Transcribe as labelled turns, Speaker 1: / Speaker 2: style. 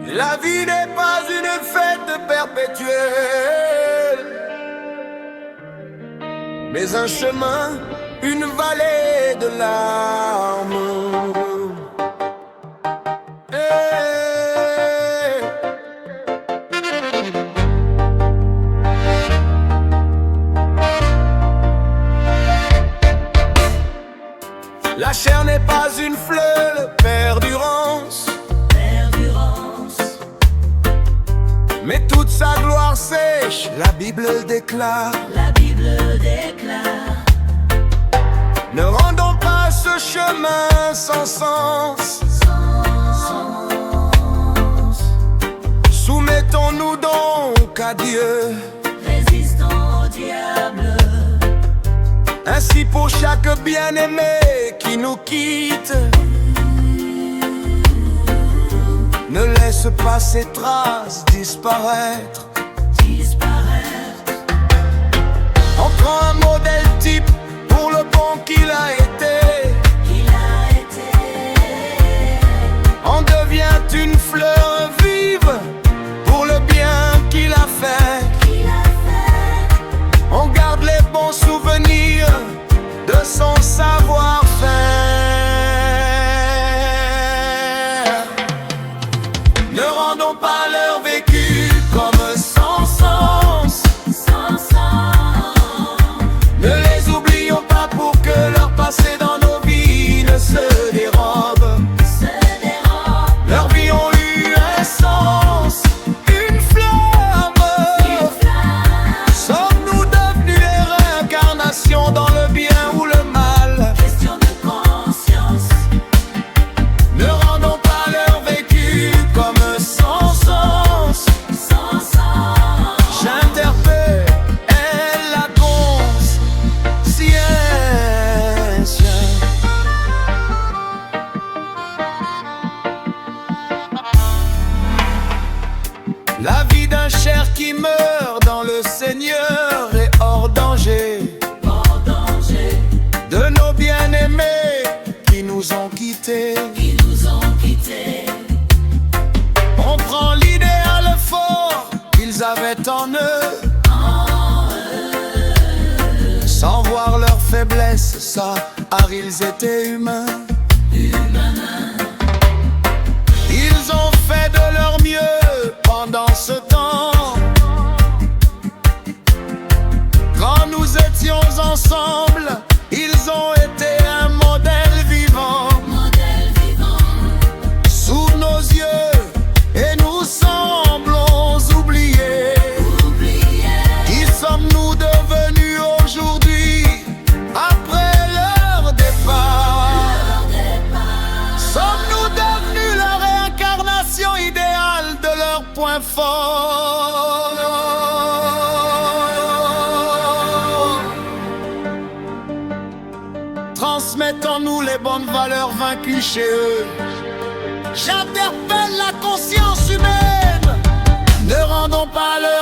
Speaker 1: La vie n'est pas une fête perpétuelle, mais un chemin, une vallée de larmes. La chair n'est pas une fleur, perdurance, mais toute sa gloire sèche, la Bible déclare. Ne rendons pas ce chemin sans sens. Soumettons-nous donc à Dieu.
Speaker 2: Résistons au diable.
Speaker 1: Ainsi pour chaque bien-aimé qui nous quitte, ne laisse pas ses traces disparaître. On prend un modèle type pour le bon qu'il a été. On devient une fleur vive pour le bien qu'il a fait. On garde les bons souvenirs de son savoir-faire. Ne rendons pas leur vécu comme sans sens. Ne les oublions pas pour que leur passé dans nos vies ne se dérobe. Leurs vies ont eu un sens, une flamme. Sommes-nous devenus les réincarnations dans le bien ou le mal?
Speaker 2: Question de conscience.
Speaker 1: Ne rendons pas leur vécu comme sans sens. J'interpelle la conscience. La vie d'un cher qui meurt dans le Seigneur est hors danger. De nos bien-aimés qui nous ont quittés. On prend l'idéal fort qu'ils avaient en eux, sans voir leur faiblesse, ça, car ils étaient humains. Ils ont fait de leur mieux pendant ce temps. Quand nous étions ensemble, ils ont été un modèle vivant. Sous nos yeux, et nous semblons oubliés. Qui sommes-nous devenus aujourd'hui, après leur départ? Sommes-nous devenus la réincarnation idéale de leur point fort? Transmettons-nous les bonnes valeurs vaincues chez eux. J'interpelle la conscience humaine. Ne rendons pas le